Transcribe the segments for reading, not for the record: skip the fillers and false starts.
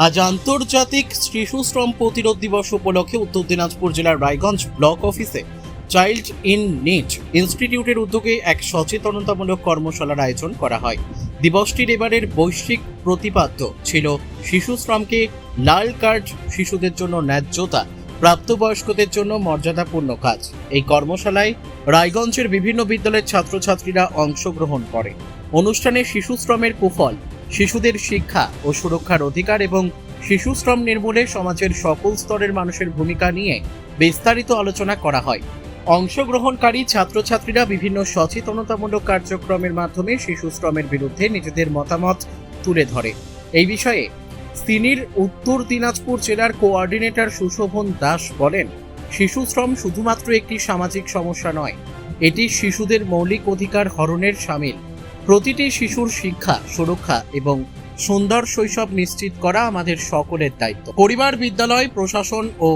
আজ আন্তর্জাতিক শিশু শ্রম প্রতিরোধ দিবস উপলক্ষে উত্তর দিনাজপুর জেলার রায়গঞ্জ ব্লক অফিসে চাইল্ড ইন নিড ইনস্টিটিউটের উদ্যোগে এক সচেতনতামূলক কর্মশালার আয়োজন করা হয়। দিবসটির এবারের বৈশ্বিক প্রতিপাদ্য ছিল শিশু শ্রমকে লাল কার্ড, শিশুদের জন্য ন্যায্যতা, প্রাপ্তবয়স্কদের জন্য মর্যাদাপূর্ণ কাজ। এই কর্মশালায় রায়গঞ্জের বিভিন্ন বিদ্যালয়ের ছাত্রছাত্রীরা অংশগ্রহণ করে। অনুষ্ঠানে শিশু শ্রমের কুফল, শিশুদের শিক্ষা ও সুরক্ষার অধিকার এবং শিশু শ্রম নির্মূলে সমাজের সকল স্তরের মানুষের ভূমিকা নিয়ে বিস্তারিত আলোচনা করা হয়। অংশগ্রহণকারী ছাত্রছাত্রীরা বিভিন্ন সচেতনতামূলক কার্যক্রমের মাধ্যমে শিশু শ্রমের বিরুদ্ধে নিজেদের মতামত তুলে ধরে। এই বিষয়ে সিনির উত্তর দিনাজপুর জেলার কোঅর্ডিনেটর সুশোভন দাস বলেন, শিশু শ্রম শুধুমাত্র একটি সামাজিক সমস্যা নয়, এটি শিশুদের মৌলিক অধিকার হরণের শামিল। প্রতিটি শিশুর শিক্ষা, সুরক্ষা এবং সুন্দর শৈশব নিশ্চিত করা আমাদের সকলের দায়িত্ব। পরিবার, বিদ্যালয়, প্রশাসন ও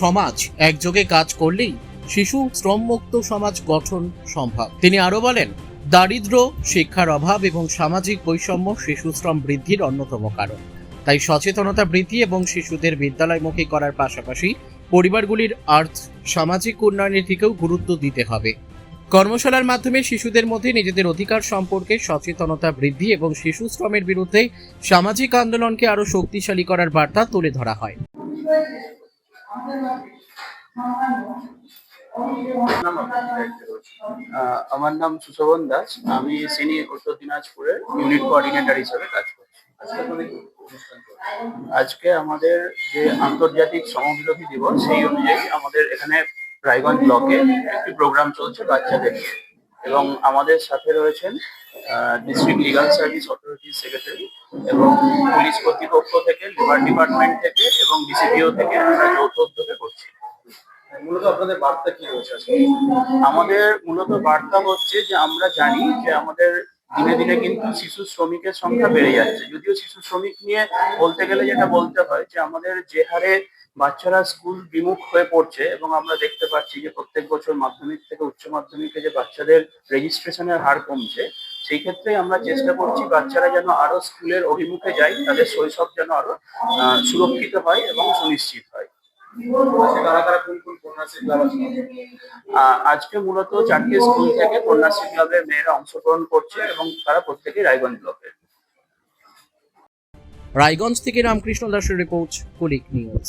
সমাজ একযোগে কাজ করলেই শিশু শ্রমমুক্ত সমাজ গঠন সম্ভব। তিনি আরো বলেন, দারিদ্র্য, শিক্ষার অভাব এবং সামাজিক বৈষম্য শিশু শ্রম বৃদ্ধির অন্যতম কারণ। তাই সচেতনতা বৃদ্ধি এবং শিশুদের বিদ্যালয়মুখী করার পাশাপাশি পরিবারগুলির সামাজিক উন্নয়নের দিকেও গুরুত্ব দিতে হবে। কর্মশালার মাধ্যমে শিশুদের মধ্যে নিজেদের অধিকার সম্পর্কে সচেতনতা বৃদ্ধি এবং শিশু শ্রমের বিরুদ্ধে সামাজিক আন্দোলনকে আরো শক্তিশালী করার বার্তা তুলে ধরা হয়। আমার নাম সুশোভন দাস। আমি সিনিয়র উত্তর দিনাজপুরের ইউনিট কোঅর্ডিনেটর হিসেবে কাজ করছি। আজকে আমাদের যে আন্তর্জাতিক শ্রমবিরোধী দিবস, সেই অনুযায়ী আমাদের এখানে রায়গঞ্জ ব্লকে একটি প্রোগ্রাম চলছে বাচ্চাদের নিয়ে, এবং আমাদের সাথে রয়েছেন ডিস্ট্রিক্ট লিগাল সার্ভিস অথরিটির সেক্রেটারি এবং পুলিশ কর্তৃপক্ষ থেকে, লেবার ডিপার্টমেন্ট থেকে এবং ডিসিপিও থেকে আমরা যৌথ উদ্যোগে করছি। মূলত আপনাদের বার্তা কি রয়েছে? আমাদের মূলত বার্তা হচ্ছে যে আমরা জানি যে আমাদের দিনে দিনে কিন্তু শিশু শ্রমিকের সংখ্যা বেড়ে যাচ্ছে। যদিও শিশু শ্রমিক নিয়ে বলতে গেলে যেটা বলতে হয় যে আমাদের যে হারে বাচ্চারা স্কুল বিমুখ হয়ে পড়ছে, এবং আমরা দেখতে পাচ্ছি যে প্রত্যেক বছর মাধ্যমিক থেকে উচ্চ মাধ্যমিকে যে বাচ্চাদের রেজিস্ট্রেশনের হার কমছে, সেই ক্ষেত্রে আমরা চেষ্টা করছি বাচ্চারা যেন আরো স্কুলের অভিমুখে যায়, তাদের শৈশব যেন আরো সুরক্ষিত হয় এবং সুনিশ্চিত হয়। আজকে মূলত 4টি স্কুল থেকে কন্যাশ্রী ক্লাবের মেয়েরা অংশগ্রহণ করছে এবং তারা প্রত্যেকেই রায়গঞ্জ ব্লকের। রায়গঞ্জ থেকে রামকৃষ্ণ দাসের রিপোর্ট, কুলিক নিউজ।